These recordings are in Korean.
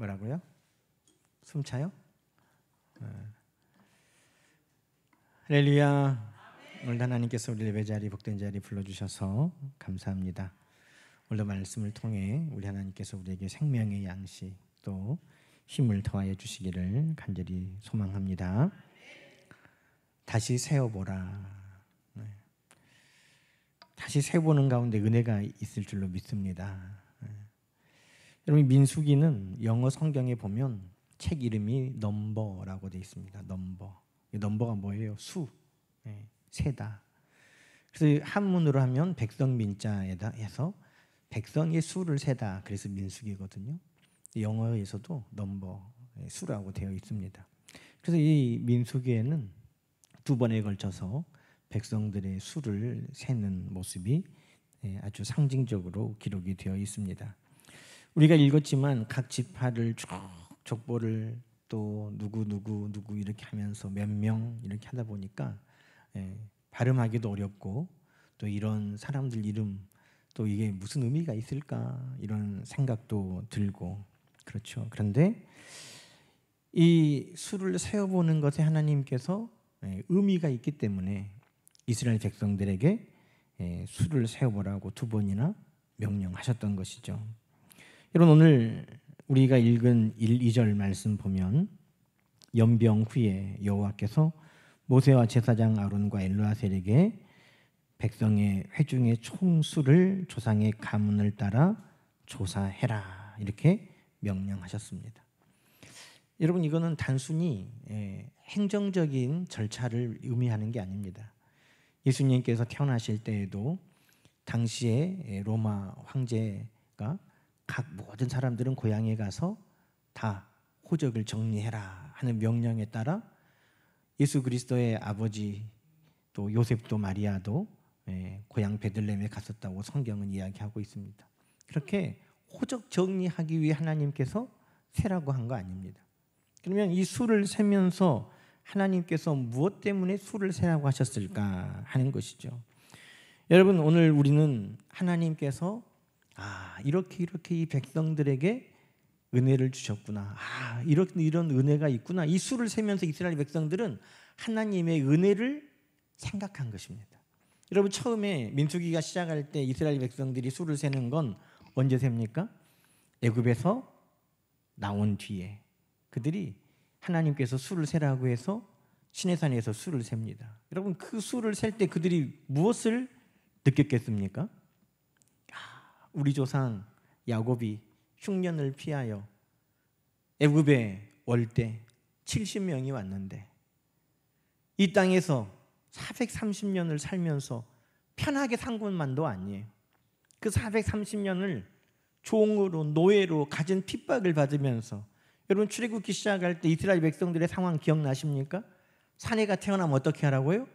뭐라고요? 숨 차요? 할렐루야. 오늘 하나님께서 우리 예배 자리 복된 자리 불러주셔서 감사합니다. 오늘 말씀을 통해 우리 하나님께서 우리에게 생명의 양식 또 힘을 더하여 주시기를 간절히 소망합니다. 다시 세어보라. 다시 세어보는 가운데 은혜가 있을 줄로 믿습니다. 여러분, 민수기는 영어 성경에 보면 책 이름이 넘버라고 되어 있습니다. 넘버. 넘버가 뭐예요? 수, 세다. 그래서 한문으로 하면 백성민자에다 해서 백성의 수를 세다. 그래서 민수기거든요. 영어에서도 넘버, 수라고 되어 있습니다. 그래서 이 민수기에는 두 번에 걸쳐서 백성들의 수를 세는 모습이 아주 상징적으로 기록이 되어 있습니다. 우리가 읽었지만 각 지파를 쭉 족보를 또 누구 이렇게 하면서 몇 명 이렇게 하다 보니까 발음하기도 어렵고 또 이런 사람들 이름 또 이게 무슨 의미가 있을까 이런 생각도 들고 그렇죠. 그런데 이 수를 세어보는 것에 하나님께서 의미가 있기 때문에 이스라엘 백성들에게 수를 세어보라고 두 번이나 명령하셨던 것이죠. 여러분, 오늘 우리가 읽은 1, 2절 말씀 보면 연병 후에 여호와께서 모세와 제사장 아론과 엘르아셀에게 백성의 회중의 총수를 조상의 가문을 따라 조사해라 이렇게 명령하셨습니다. 여러분, 이거는 단순히 행정적인 절차를 의미하는 게 아닙니다. 예수님께서 태어나실 때에도 당시에 로마 황제가 각 모든 사람들은 고향에 가서 다 호적을 정리해라 하는 명령에 따라 예수 그리스도의 아버지 또 요셉도 마리아도 고향 베들레헴에 갔었다고 성경은 이야기하고 있습니다. 그렇게 호적 정리하기 위해 하나님께서 세라고 한 거 아닙니다. 그러면 이 수를 세면서 하나님께서 무엇 때문에 수를 세라고 하셨을까 하는 것이죠. 여러분, 오늘 우리는 하나님께서 이렇게 이 백성들에게 은혜를 주셨구나. 이런 은혜가 있구나. 이 수를 세면서 이스라엘 백성들은 하나님의 은혜를 생각한 것입니다. 여러분, 처음에 민수기가 시작할 때 이스라엘 백성들이 수를 세는 건 언제 셉니까? 애굽에서 나온 뒤에 그들이 하나님께서 수를 세라고 해서 시내산에서 수를 셉니다. 여러분, 그 수를 셀 때 그들이 무엇을 느꼈겠습니까? 우리 조상 야곱이 흉년을 피하여 애굽에 올 때 70명이 왔는데 이 땅에서 430년을 살면서 편하게 산 것만도 아니에요. 그 430년을 종으로 노예로 갖은 핍박을 받으면서 여러분, 출애굽기 시작할 때 이스라엘 백성들의 상황 기억나십니까? 사내가 태어나면 어떻게 하라고요?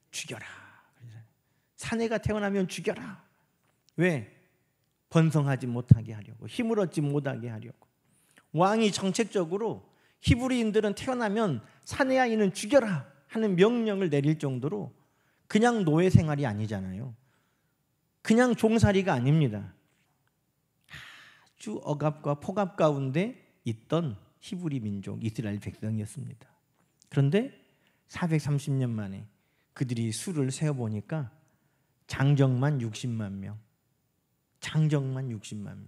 죽여라. 사내가 태어나면 죽여라. 왜? 번성하지 못하게 하려고, 힘을 얻지 못하게 하려고. 왕이 정책적으로 히브리인들은 태어나면 사내 아이는 죽여라 하는 명령을 내릴 정도로 그냥 노예 생활이 아니잖아요. 그냥 종살이가 아닙니다. 아주 억압과 폭압 가운데 있던 히브리 민족 이스라엘 백성이었습니다. 그런데 430년 만에 그들이 수를 세어보니까 장정만 60만 명, 장정만 60만 명,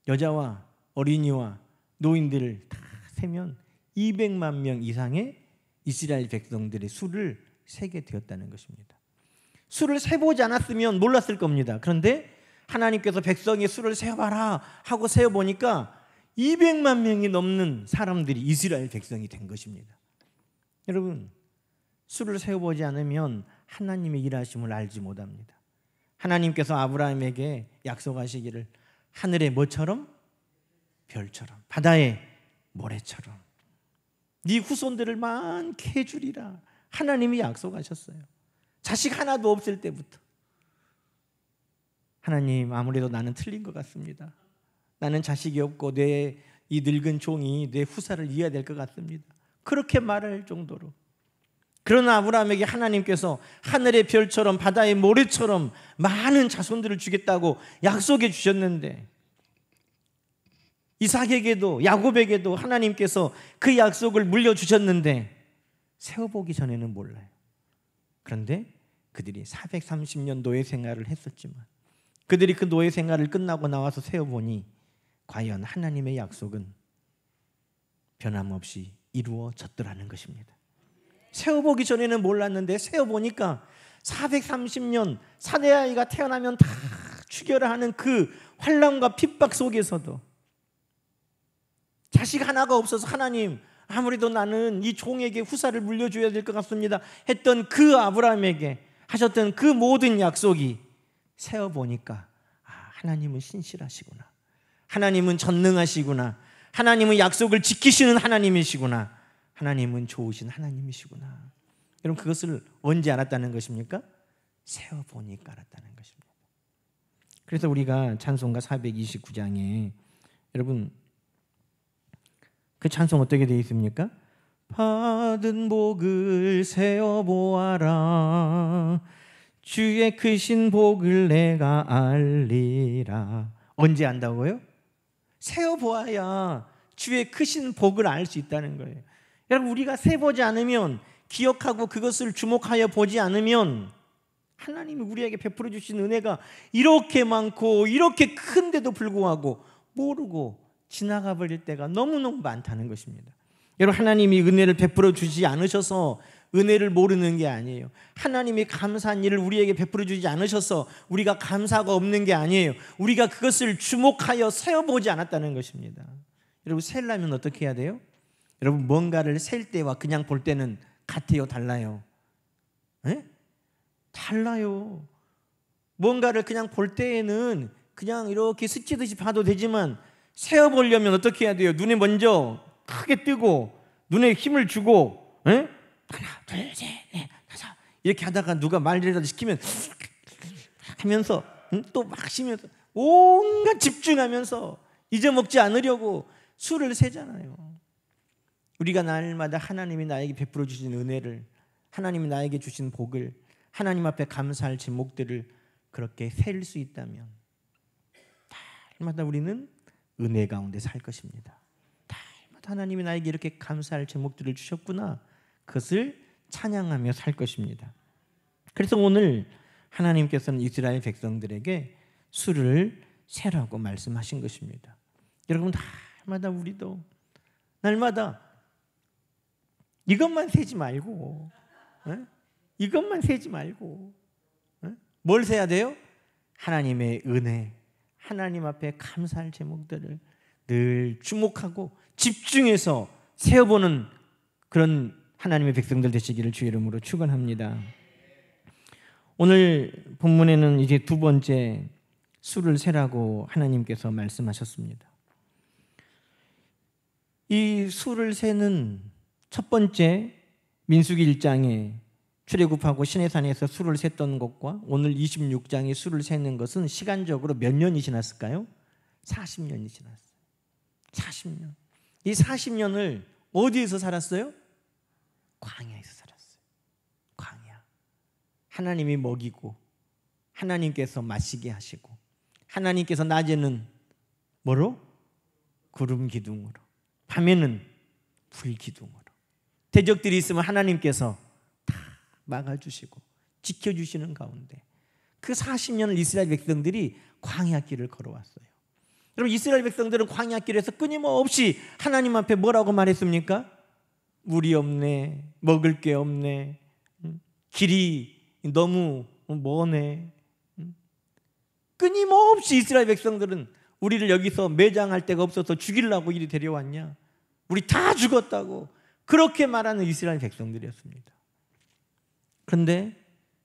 여자와 어린이와 노인들을 다 세면 200만 명 이상의 이스라엘 백성들의 수를 세게 되었다는 것입니다. 수를 세보지 않았으면 몰랐을 겁니다. 그런데 하나님께서 백성의 수를 세어봐라 하고 세어보니까 200만 명이 넘는 사람들이 이스라엘 백성이 된 것입니다. 여러분, 수를 세어보지 않으면 하나님의 일하심을 알지 못합니다. 하나님께서 아브라함에게 약속하시기를 하늘의 뭐처럼? 별처럼, 바다의 모래처럼 네 후손들을 많게 해주리라 하나님이 약속하셨어요. 자식 하나도 없을 때부터. 하나님, 아무래도 나는 틀린 것 같습니다. 나는 자식이 없고 내 이 늙은 종이 내 후사를 이어야 될 것 같습니다. 그렇게 말할 정도로. 그러나 아브라함에게 하나님께서 하늘의 별처럼 바다의 모래처럼 많은 자손들을 주겠다고 약속해 주셨는데 이삭에게도 야곱에게도 하나님께서 그 약속을 물려주셨는데 세워보기 전에는 몰라요. 그런데 그들이 430년 노예 생활을 했었지만 그들이 그 노예 생활을 끝나고 나와서 세워보니 과연 하나님의 약속은 변함없이 이루어졌더라는 것입니다. 세워보기 전에는 몰랐는데 세워보니까 430년 사내아이가 태어나면 다 죽여라 하는 그 환난과 핍박 속에서도 자식 하나가 없어서 하나님 아무래도 나는 이 종에게 후사를 물려줘야 될 것 같습니다 했던 그 아브라함에게 하셨던 그 모든 약속이 세어보니까 하나님은 신실하시구나, 하나님은 전능하시구나, 하나님은 약속을 지키시는 하나님이시구나, 하나님은 좋으신 하나님이시구나. 여러분 그것을 언제 알았다는 것입니까? 세어보니까 알았다는 것입니다. 그래서 우리가 찬송가 429장에 여러분 그 찬송 어떻게 되어 있습니까? 받은 복을 세어보아라, 주의 크신 복을 내가 알리라. 언제 안다고요? 세어보아야 주의 크신 복을 알 수 있다는 거예요. 여러분 우리가 세보지 않으면, 기억하고 그것을 주목하여 보지 않으면 하나님이 우리에게 베풀어 주신 은혜가 이렇게 많고 이렇게 큰데도 불구하고 모르고 지나가 버릴 때가 너무너무 많다는 것입니다. 여러분 하나님이 은혜를 베풀어 주지 않으셔서 은혜를 모르는 게 아니에요. 하나님이 감사한 일을 우리에게 베풀어 주지 않으셔서 우리가 감사가 없는 게 아니에요. 우리가 그것을 주목하여 세어보지 않았다는 것입니다. 여러분 세려면 어떻게 해야 돼요? 여러분 뭔가를 셀 때와 그냥 볼 때는 같아요, 달라요? 네? 달라요. 뭔가를 그냥 볼 때에는 그냥 이렇게 스치듯이 봐도 되지만 세어보려면 어떻게 해야 돼요? 눈에 먼저 크게 뜨고 눈에 힘을 주고, 에? 하나 둘 셋 넷 다섯 이렇게 하다가 누가 말이라도 시키면 하면서 또 막 쉬면서 온갖 집중하면서 잊어먹지 않으려고 수를 세잖아요. 우리가 날마다 하나님이 나에게 베풀어 주신 은혜를, 하나님이 나에게 주신 복을, 하나님 앞에 감사할 제목들을 그렇게 셀 수 있다면 날마다 우리는 은혜 가운데 살 것입니다. 날마다 하나님이 나에게 이렇게 감사할 제목들을 주셨구나, 그것을 찬양하며 살 것입니다. 그래서 오늘 하나님께서는 이스라엘 백성들에게 수를 세라고 말씀하신 것입니다. 여러분 날마다 우리도 날마다 이것만 세지 말고, 이것만 세지 말고 뭘 세야 돼요? 하나님의 은혜, 하나님 앞에 감사할 제목들을 늘 주목하고 집중해서 세어보는 그런 하나님의 백성들 되시기를 주의 이름으로 축원합니다. 오늘 본문에는 이제 두 번째 수를 세라고 하나님께서 말씀하셨습니다. 이 수를 세는 첫 번째 민수기 1장에 출애굽하고 시내산에서 수를 셌던 것과 오늘 26장에 수를 세는 것은 시간적으로 몇 년이 지났을까요? 40년이 지났어요. 40년. 이 40년을 어디에서 살았어요? 광야에서 살았어요. 광야. 하나님이 먹이고 하나님께서 마시게 하시고 하나님께서 낮에는 뭐로? 구름 기둥으로, 밤에는 불 기둥으로, 대적들이 있으면 하나님께서 다 막아주시고 지켜주시는 가운데 그 40년을 이스라엘 백성들이 광야길을 걸어왔어요. 여러분 이스라엘 백성들은 광야길에서 끊임없이 하나님 앞에 뭐라고 말했습니까? 물이 없네, 먹을 게 없네, 길이 너무 머네. 끊임없이 이스라엘 백성들은 우리를 여기서 매장할 데가 없어서 죽이려고 이리 데려왔냐, 우리 다 죽었다고 그렇게 말하는 이스라엘 백성들이었습니다. 그런데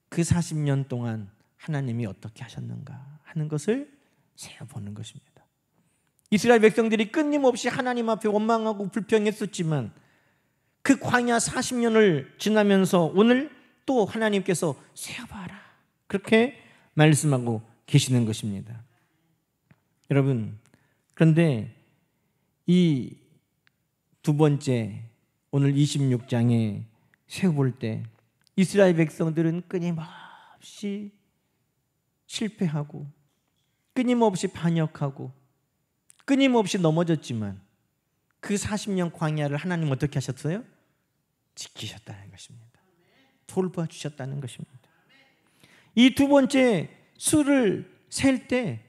그 40년 동안 하나님이 어떻게 하셨는가 하는 것을 세어보는 것입니다. 이스라엘 백성들이 끊임없이 하나님 앞에 원망하고 불평했었지만 그 광야 40년을 지나면서 오늘 또 하나님께서 세어봐라 그렇게 말씀하고 계시는 것입니다. 여러분 그런데 이 두 번째 오늘 26장에 세어볼 때 이스라엘 백성들은 끊임없이 실패하고 끊임없이 반역하고 끊임없이 넘어졌지만 그 40년 광야를 하나님 어떻게 하셨어요? 지키셨다는 것입니다. 돌봐주셨다는 것입니다. 이 두 번째 수를 셀 때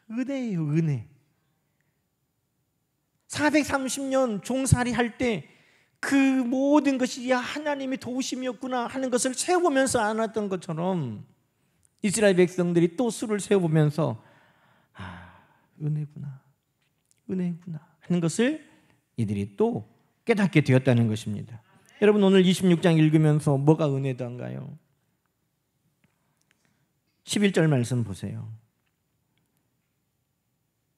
은혜예요. 은혜. 430년 종살이 할 때 그 모든 것이 하나님의 도우심이었구나 하는 것을 세워보면서 안았던 것처럼 이스라엘 백성들이 또 수를 세워보면서 은혜구나, 은혜구나 하는 것을 이들이 또 깨닫게 되었다는 것입니다. 여러분, 오늘 26장 읽으면서 뭐가 은혜던가요? 11절 말씀 보세요.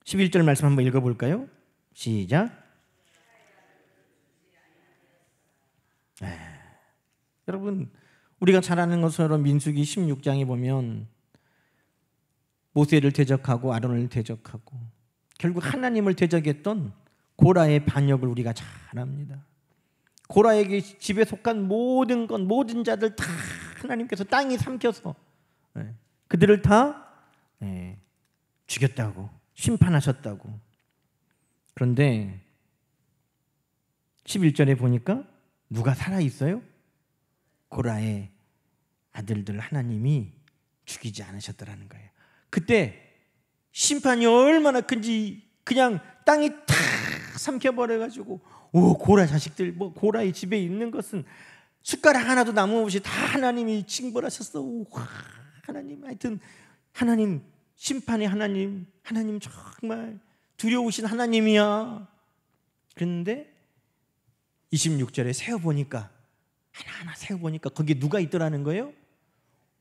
11절 말씀 한번 읽어볼까요? 시작. 여러분, 우리가 잘 아는 것처럼 민수기 16장에 보면 모세를 대적하고 아론을 대적하고 결국 하나님을 대적했던 고라의 반역을 우리가 잘 압니다. 고라에게 집에 속한 모든 것, 모든 자들 다 하나님께서 땅이 삼켜서 그들을 다 죽였다고, 심판하셨다고. 그런데 11절에 보니까 누가 살아있어요? 고라의 아들들 하나님이 죽이지 않으셨더라는 거예요. 그때 심판이 얼마나 큰지 그냥 땅이 다 삼켜버려가지고 고라 자식들, 고라의 집에 있는 것은 숟가락 하나도 남음없이 다 하나님이 징벌하셨어. 하나님, 하여튼 하나님, 심판의 하나님, 하나님 정말 두려우신 하나님이야. 그런데 26절에 세어보니까, 하나하나 세어보니까 거기에 누가 있더라는 거예요?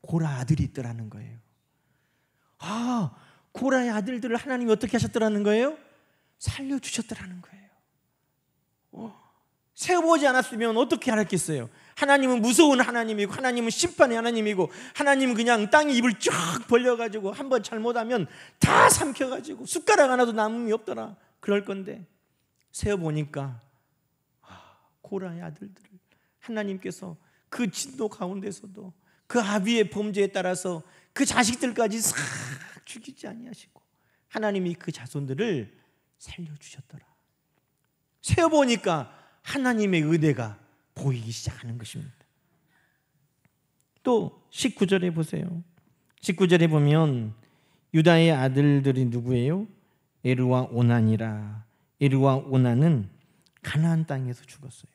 고라 아들이 있더라는 거예요. 고라의 아들들을 하나님이 어떻게 하셨더라는 거예요? 살려주셨더라는 거예요. 세어보지 않았으면 어떻게 알았겠어요? 하나님은 무서운 하나님이고, 하나님은 심판의 하나님이고, 하나님은 그냥 땅에 입을 쫙 벌려가지고 한번 잘못하면 다 삼켜가지고 숟가락 하나도 남음이 없더라. 그럴 건데 세어보니까 고라의 아들들을 하나님께서 그 진노 가운데서도 그 아비의 범죄에 따라서 그 자식들까지 싹 죽이지 아니하시고 하나님이 그 자손들을 살려주셨더라. 세어보니까 하나님의 은혜가 보이기 시작하는 것입니다. 또 19절에 보세요. 19절에 보면 유다의 아들들이 누구예요? 에르와 오난이라. 에르와 오난은 가나안 땅에서 죽었어요.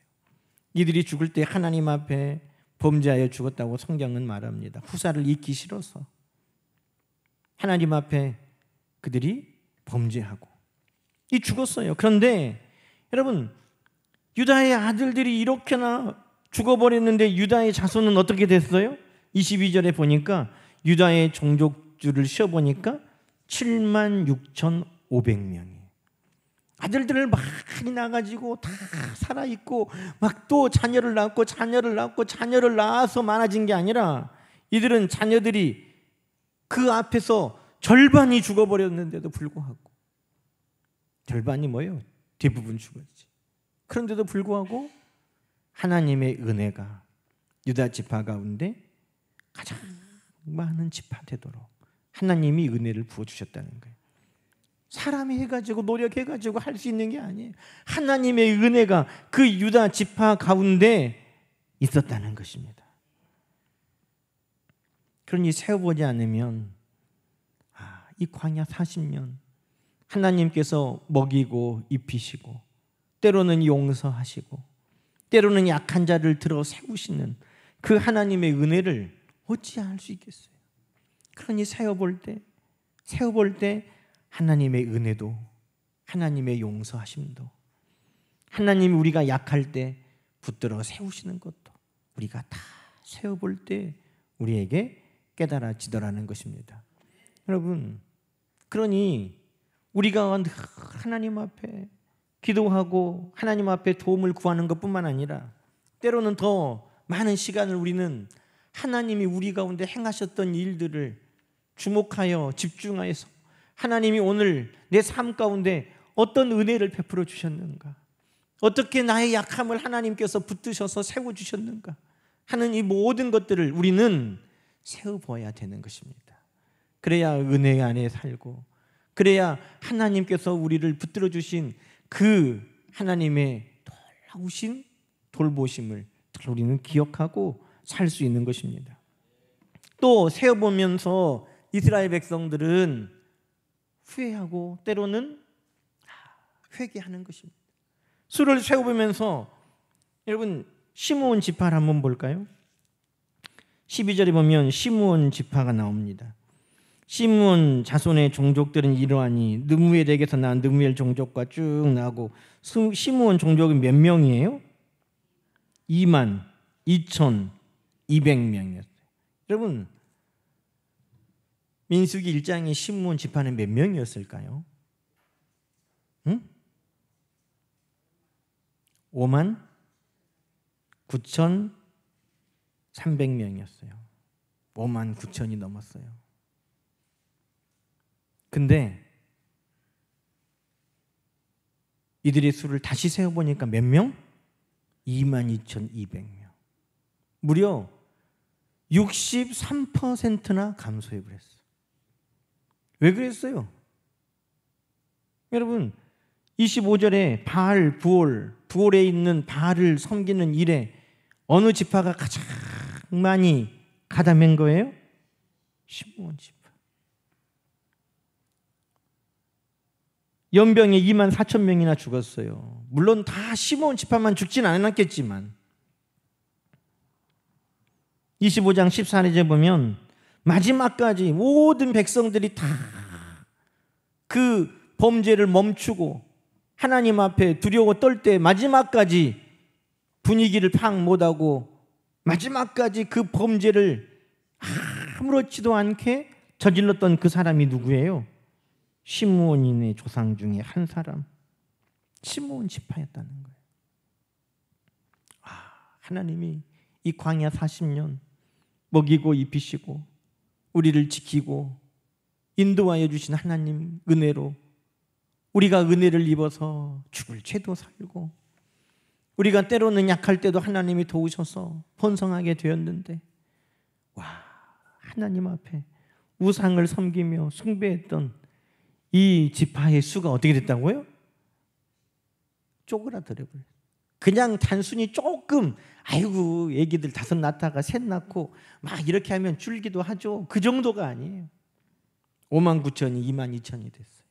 이들이 죽을 때 하나님 앞에 범죄하여 죽었다고 성경은 말합니다. 후사를 잊기 싫어서 하나님 앞에 그들이 범죄하고 죽었어요. 그런데 여러분, 유다의 아들들이 이렇게나 죽어버렸는데 유다의 자손은 어떻게 됐어요? 22절에 보니까 유다의 종족들을 쉬어보니까 76,500명이 아들들을 많이 낳아가지고 다 살아있고 막 또 자녀를 낳고 자녀를 낳고 자녀를 낳아서 많아진 게 아니라 이들은 자녀들이 그 앞에서 절반이 죽어버렸는데도 불구하고, 절반이 뭐예요? 대부분 죽었지. 그런데도 불구하고 하나님의 은혜가 유다 지파 가운데 가장 많은 지파 되도록 하나님이 은혜를 부어주셨다는 거예요. 사람이 해가지고 노력해가지고 할 수 있는 게 아니에요. 하나님의 은혜가 그 유다 지파 가운데 있었다는 것입니다. 그러니 세어보지 않으면 이 광야 40년 하나님께서 먹이고 입히시고 때로는 용서하시고 때로는 약한 자를 들어 세우시는 그 하나님의 은혜를 어찌할 수 있겠어요? 그러니 세어볼 때 하나님의 은혜도, 하나님의 용서하심도, 하나님이 우리가 약할 때 붙들어 세우시는 것도 우리가 다 세어볼 때 우리에게 깨달아지더라는 것입니다. 여러분, 그러니 우리가 하나님 앞에 기도하고 하나님 앞에 도움을 구하는 것뿐만 아니라 때로는 더 많은 시간을 우리는 하나님이 우리 가운데 행하셨던 일들을 주목하여 집중하여서 하나님이 오늘 내 삶 가운데 어떤 은혜를 베풀어 주셨는가, 어떻게 나의 약함을 하나님께서 붙드셔서 세워주셨는가 하는 이 모든 것들을 우리는 세워보아야 되는 것입니다. 그래야 은혜 안에 살고 그래야 하나님께서 우리를 붙들어 주신 그 하나님의 놀라우신 돌보심을 우리는 기억하고 살 수 있는 것입니다. 또 세어보면서 이스라엘 백성들은 후회하고 때로는 회개하는 것입니다. 수를 세어보면서 여러분 시므온 지파를 한번 볼까요? 12절에 보면 시므온 지파가 나옵니다. 시므온 자손의 종족들은 이러하니 느무엘에게서 난 느무엘 종족과 쭉 나오고 시므온 종족은 몇 명이에요? 22,200명이었어요. 여러분 민수기 1장의 시므온 지파는 몇 명이었을까요? 59,300명이었어요. 59,000이 넘었어요. 근데 이들의 수를 다시 세어보니까 몇 명? 22,200명. 무려 63%나 감소해버렸어요. 왜 그랬어요? 여러분 25절에 바알 부올에 있는 바알을 섬기는 일에 어느 지파가 가장 많이 가담한 거예요? 시므온 지파. 연병에 24,000명이나 죽었어요. 물론 다 시므온 지파만 죽진 않았겠지만 25장 14절에 보면 마지막까지 모든 백성들이 다 그 범죄를 멈추고 하나님 앞에 두려워 떨 때 마지막까지 분위기를 파악 못하고 마지막까지 그 범죄를 아무렇지도 않게 저질렀던 그 사람이 누구예요? 시므온인의 조상 중에 한 사람, 시므온 지파였다는 거예요. 하나님이 이 광야 40년 먹이고 입히시고 우리를 지키고 인도하여 주신 하나님 은혜로 우리가 은혜를 입어서 죽을 죄도 살고 우리가 때로는 약할 때도 하나님이 도우셔서 번성하게 되었는데 하나님 앞에 우상을 섬기며 숭배했던 이 지파의 수가 어떻게 됐다고요? 쪼그라들어버려요. 그냥 단순히 조금 아이고 애기들 5 낳다가 3 낳고 막 이렇게 하면 줄기도 하죠. 그 정도가 아니에요. 59,000이 22,000이 됐어요.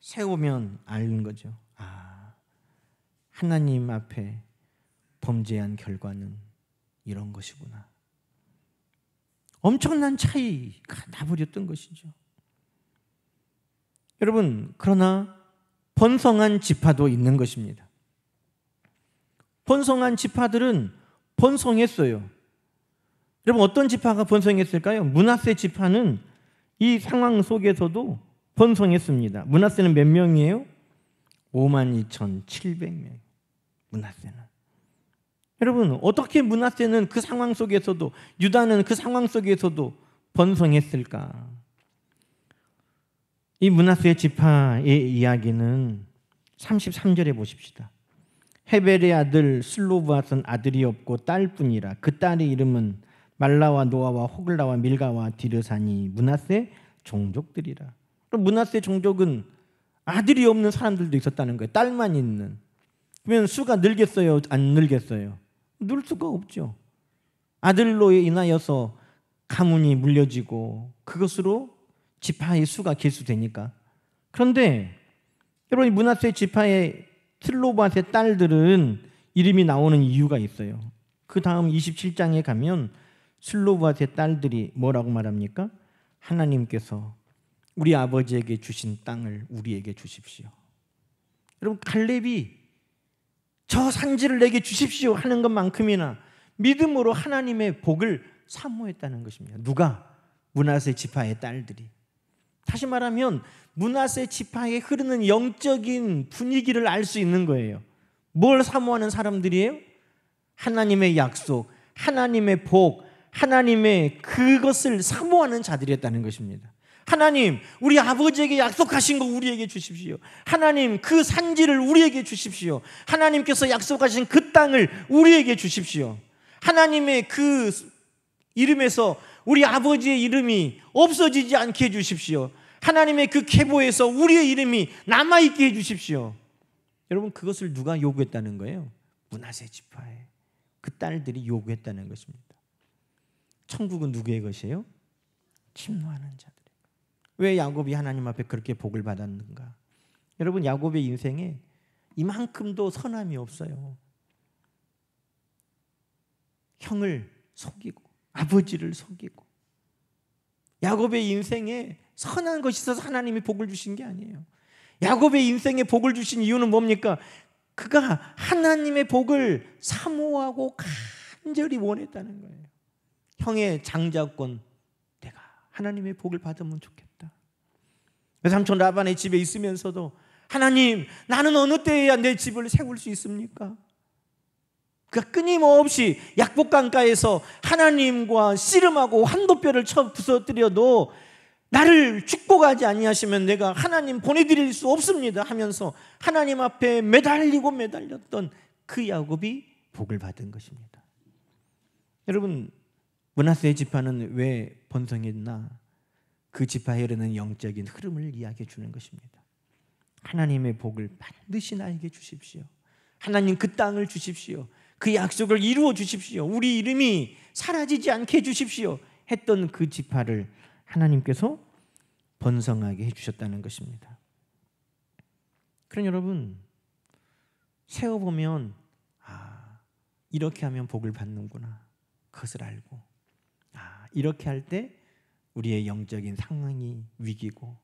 세우면 아는 거죠. 하나님 앞에 범죄한 결과는 이런 것이구나. 엄청난 차이가 나버렸던 것이죠. 여러분 그러나 번성한 지파도 있는 것입니다. 번성한 지파들은 번성했어요. 여러분 어떤 지파가 번성했을까요? 므낫세 지파는 이 상황 속에서도 번성했습니다. 므낫세는 몇 명이에요? 52,700명. 므낫세는. 여러분 어떻게 므낫세는 그 상황 속에서도 유다는 그 상황 속에서도 번성했을까? 이 므낫세 지파의 이야기는 33절에 보십시다. 헤벨의 아들 슬로브앗은 아들이 없고 딸뿐이라. 그 딸의 이름은 말라와 노아와 호글라와 밀가와 디르사니 므낫세 종족들이라. 그럼 므낫세 종족은 아들이 없는 사람들도 있었다는 거예요. 딸만 있는. 그러면 수가 늘겠어요? 안 늘겠어요? 늘 수가 없죠. 아들로 인하여서 가문이 물려지고 그것으로 지파의 수가 계수되니까. 그런데 여러분 므낫세 지파의 슬로브앗의 딸들은 이름이 나오는 이유가 있어요. 그 다음 27장에 가면 슬로브앗의 딸들이 뭐라고 말합니까? 하나님께서 우리 아버지에게 주신 땅을 우리에게 주십시오. 여러분 갈렙이 저 산지를 내게 주십시오 하는 것만큼이나 믿음으로 하나님의 복을 사모했다는 것입니다. 누가? 므낫세 지파의 딸들이. 다시 말하면 므낫세 지파에 흐르는 영적인 분위기를 알 수 있는 거예요. 뭘 사모하는 사람들이에요? 하나님의 약속, 하나님의 복, 하나님의 그것을 사모하는 자들이었다는 것입니다. 하나님, 우리 아버지에게 약속하신 거 우리에게 주십시오. 하나님, 그 산지를 우리에게 주십시오. 하나님께서 약속하신 그 땅을 우리에게 주십시오. 하나님의 그 이름에서 우리 아버지의 이름이 없어지지 않게 해주십시오. 하나님의 그 계보에서 우리의 이름이 남아있게 해주십시오. 여러분, 그것을 누가 요구했다는 거예요? 므낫세 지파의 그 딸들이 요구했다는 것입니다. 천국은 누구의 것이에요? 침노하는 자들. 왜 야곱이 하나님 앞에 그렇게 복을 받았는가? 여러분, 야곱의 인생에 이만큼도 선함이 없어요. 형을 속이고 아버지를 속이고, 야곱의 인생에 선한 것이 있어서 하나님이 복을 주신 게 아니에요. 야곱의 인생에 복을 주신 이유는 뭡니까? 그가 하나님의 복을 사모하고 간절히 원했다는 거예요. 형의 장자권, 내가 하나님의 복을 받으면 좋겠다. 삼촌 라반의 집에 있으면서도 하나님, 나는 어느 때에야 내 집을 세울 수 있습니까? 그가 끊임없이 약복강가에서 하나님과 씨름하고 환도뼈를 쳐 부서뜨려도 나를 축복하지 아니하시면 내가 하나님 보내드릴 수 없습니다 하면서 하나님 앞에 매달렸던 그 야곱이 복을 받은 것입니다. 여러분, 므낫세 지파는 왜 번성했나? 그 지파에 흐르는 영적인 흐름을 이야기해 주는 것입니다. 하나님의 복을 반드시 나에게 주십시오. 하나님 그 땅을 주십시오. 그 약속을 이루어 주십시오. 우리 이름이 사라지지 않게 해주십시오 했던 그 지파를 하나님께서 번성하게 해주셨다는 것입니다. 그럼 여러분, 세어보면 이렇게 하면 복을 받는구나, 그것을 알고 이렇게 할 때 우리의 영적인 상황이 위기고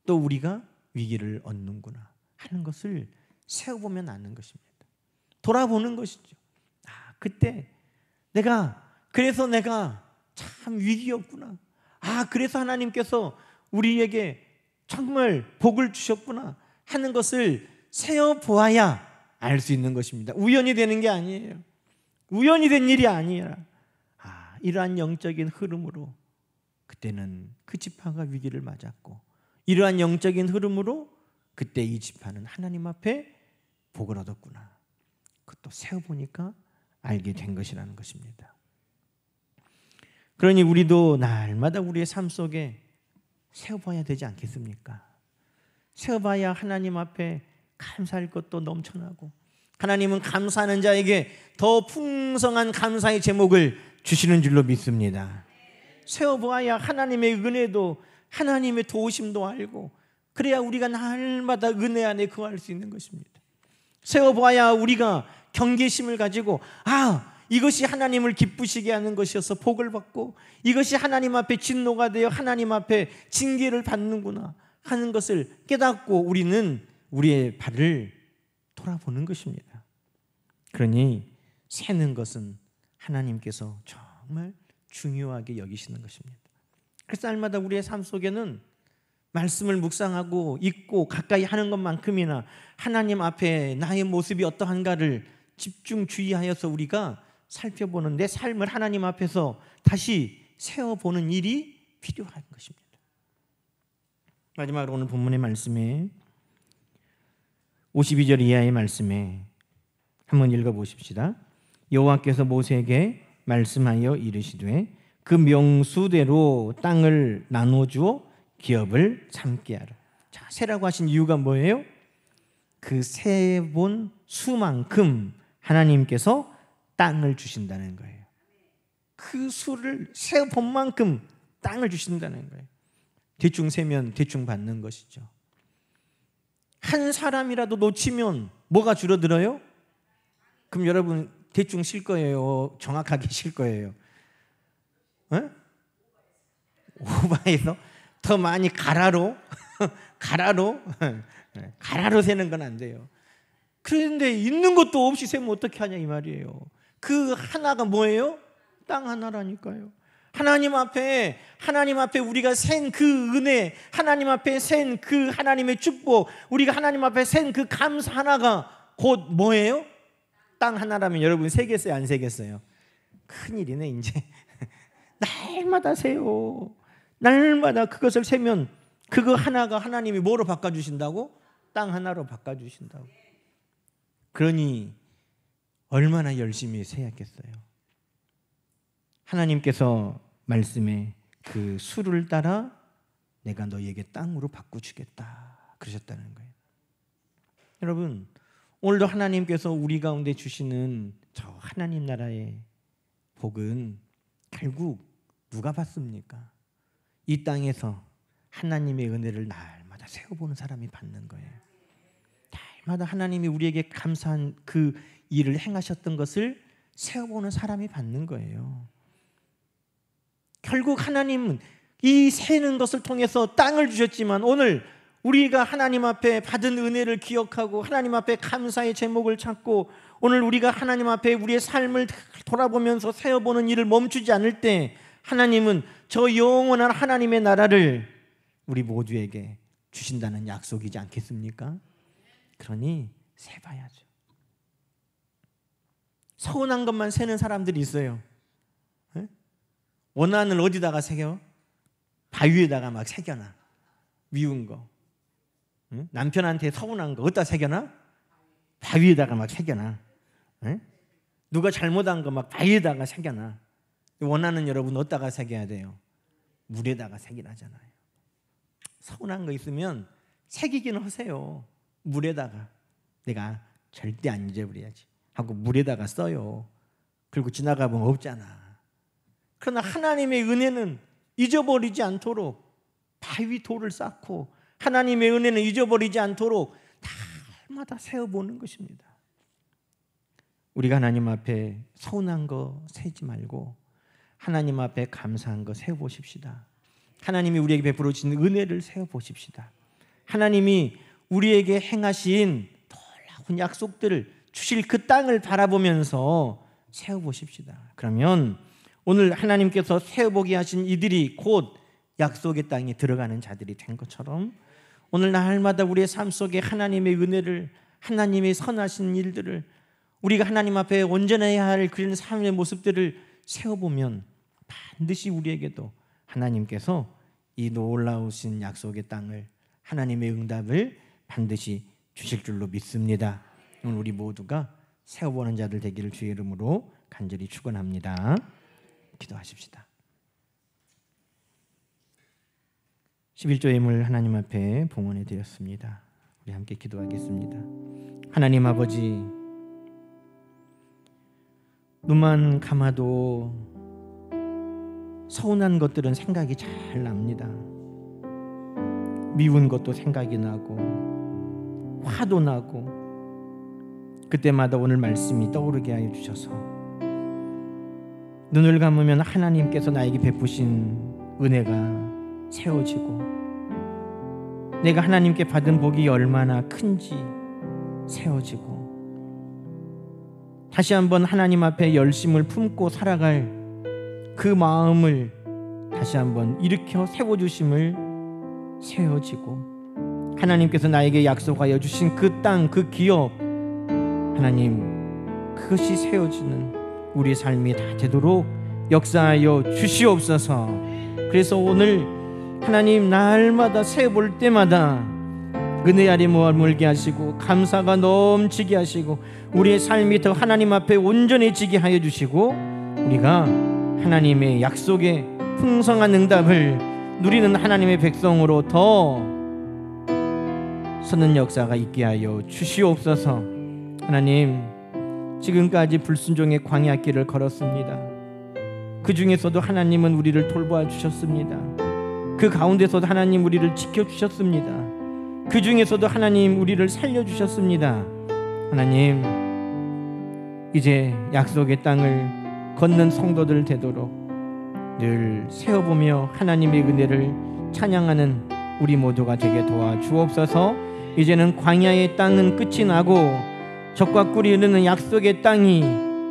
또 우리가 위기를 얻는구나 하는 것을 세어보면 아는 것입니다. 돌아보는 것이죠. 그때 그래서 내가 참 위기였구나. 그래서 하나님께서 우리에게 정말 복을 주셨구나 하는 것을 세어보아야 알 수 있는 것입니다. 우연히 되는 게 아니에요. 우연히 된 일이 아니라 이러한 영적인 흐름으로 그때는 그 지파가 위기를 맞았고, 이러한 영적인 흐름으로 그때 이 지파는 하나님 앞에 복을 얻었구나. 그것도 세어보니까 알게 된 것이라는 것입니다. 그러니 우리도 날마다 우리의 삶 속에 세어봐야 되지 않겠습니까? 세어봐야 하나님 앞에 감사할 것도 넘쳐나고, 하나님은 감사하는 자에게 더 풍성한 감사의 제목을 주시는 줄로 믿습니다. 세어보아야 하나님의 은혜도 하나님의 도우심도 알고, 그래야 우리가 날마다 은혜 안에 거할 수 있는 것입니다. 세어보아야 우리가 경계심을 가지고 이것이 하나님을 기쁘시게 하는 것이어서 복을 받고, 이것이 하나님 앞에 진노가 되어 하나님 앞에 징계를 받는구나 하는 것을 깨닫고 우리는 우리의 발을 돌아보는 것입니다. 그러니 세는 것은 하나님께서 정말 중요하게 여기시는 것입니다. 그래서 날마다 우리의 삶 속에는 말씀을 묵상하고 읽고 가까이 하는 것만큼이나 하나님 앞에 나의 모습이 어떠한가를 집중 주의하여서 우리가 살펴보는, 내 삶을 하나님 앞에서 다시 세워보는 일이 필요한 것입니다. 마지막으로 오늘 본문의 말씀에 52절 이하의 말씀에 한번 읽어보십시다. 여호와께서 모세에게 말씀하여 이르시되 그 명수대로 땅을 나눠주어 기업을 삼게 하라. 자, 세라고 하신 이유가 뭐예요? 그 세본 수만큼 하나님께서 땅을 주신다는 거예요. 그 수를 세본 만큼 땅을 주신다는 거예요. 대충 세면 대충 받는 것이죠. 한 사람이라도 놓치면 뭐가 줄어들어요? 그럼 여러분 대충 쉴 거예요? 정확하게 쉴 거예요? 오바해서 더 많이 가라로 세는 건 안 돼요. 그런데 있는 것도 없이 세면 어떻게 하냐 이 말이에요. 그 하나가 뭐예요? 땅 하나라니까요. 하나님 앞에 우리가 센 그 은혜, 하나님 앞에 센 그 하나님의 축복, 우리가 하나님 앞에 센 그 감사 하나가 곧 뭐예요? 땅 하나라면 여러분 세겠어요? 안 세겠어요? 큰일이네 이제. 날마다 세요. 날마다 그것을 세면 그거 하나가 하나님이 뭐로 바꿔주신다고? 땅 하나로 바꿔주신다고. 그러니 얼마나 열심히 세야겠어요. 하나님께서 말씀에 그 수를 따라 내가 너희에게 땅으로 바꿔주겠다 그러셨다는 거예요. 여러분, 오늘도 하나님께서 우리 가운데 주시는 저 하나님 나라의 복은 결국 누가 받습니까? 이 땅에서 하나님의 은혜를 날마다 세워보는 사람이 받는 거예요. 날마다 하나님이 우리에게 감사한 그 일을 행하셨던 것을 세워보는 사람이 받는 거예요. 결국 하나님은 이 세는 것을 통해서 땅을 주셨지만 오늘 우리가 하나님 앞에 받은 은혜를 기억하고 하나님 앞에 감사의 제목을 찾고 오늘 우리가 하나님 앞에 우리의 삶을 돌아보면서 세워보는 일을 멈추지 않을 때 하나님은 저 영원한 하나님의 나라를 우리 모두에게 주신다는 약속이지 않겠습니까? 그러니 세봐야죠. 서운한 것만 세는 사람들이 있어요. 원한을 어디다가 새겨? 바위에다가 막 새겨놔. 미운 거. 남편한테 서운한 거 어디다 새겨놔? 바위에다가 막 새겨놔. 누가 잘못한 거 막 바위에다가 새겨놔. 원하는 여러분 어디다가 새겨야 돼요? 물에다가 새기라잖아요. 서운한 거 있으면 새기기는 하세요. 물에다가. 내가 절대 안 잊어버려야지 하고 물에다가 써요. 그리고 지나가 보면 없잖아. 그러나 하나님의 은혜는 잊어버리지 않도록 바위 돌을 쌓고 하나님의 은혜는 잊어버리지 않도록 날마다 세워보는 것입니다. 우리가 하나님 앞에 서운한 거 세지 말고 하나님 앞에 감사한 거 세워보십시다. 하나님이 우리에게 베풀어 주신 은혜를 세워보십시다. 하나님이 우리에게 행하신 놀라운 약속들을 주실 그 땅을 바라보면서 세워보십시다. 그러면 오늘 하나님께서 세워보게 하신 이들이 곧 약속의 땅에 들어가는 자들이 된 것처럼 오늘 날마다 우리의 삶 속에 하나님의 은혜를 하나님의 선하신 일들을 우리가 하나님 앞에 온전해야 할 그런 삶의 모습들을 세워보면 반드시 우리에게도 하나님께서 이 놀라우신 약속의 땅을 하나님의 응답을 반드시 주실 줄로 믿습니다. 오늘 우리 모두가 세워보는 자들 되기를 주의 이름으로 간절히 축원합니다. 기도하십시다. 11조 예물 하나님 앞에 봉헌해 드렸습니다. 우리 함께 기도하겠습니다. 하나님 아버지, 눈만 감아도 서운한 것들은 생각이 잘 납니다. 미운 것도 생각이 나고 화도 나고 그때마다 오늘 말씀이 떠오르게 하여 주셔서 눈을 감으면 하나님께서 나에게 베푸신 은혜가 세워지고 내가 하나님께 받은 복이 얼마나 큰지 세워지고 다시 한번 하나님 앞에 열심을 품고 살아갈 그 마음을 다시 한번 일으켜 세워주심을 세워지고 하나님께서 나에게 약속하여 주신 그 땅, 그 기업 하나님 그것이 세워지는 우리의 삶이 다 되도록 역사하여 주시옵소서. 그래서 오늘 하나님 날마다 세볼 때마다 은혜 아래 머물게 하시고 감사가 넘치게 하시고 우리의 삶이 더 하나님 앞에 온전해지게 하여 주시고 우리가 하나님의 약속의 풍성한 응답을 누리는 하나님의 백성으로 더 서는 역사가 있게 하여 주시옵소서. 하나님, 지금까지 불순종의 광야길을 걸었습니다. 그 중에서도 하나님은 우리를 돌보아 주셨습니다. 그 가운데서도 하나님 우리를 지켜주셨습니다. 그 중에서도 하나님 우리를 살려주셨습니다. 하나님, 이제 약속의 땅을 걷는 성도들 되도록 늘 세워보며 하나님의 은혜를 찬양하는 우리 모두가 되게 도와주옵소서. 이제는 광야의 땅은 끝이 나고 적과 꿀이 흐르는 약속의 땅이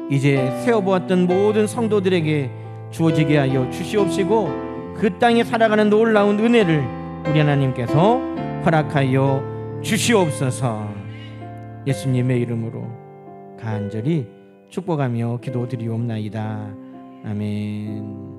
이제 세워보았던 모든 성도들에게 주어지게 하여 주시옵시고 그 땅에 살아가는 놀라운 은혜를 우리 하나님께서 허락하여 주시옵소서. 예수님의 이름으로 간절히 축복하며 기도드리옵나이다. 아멘.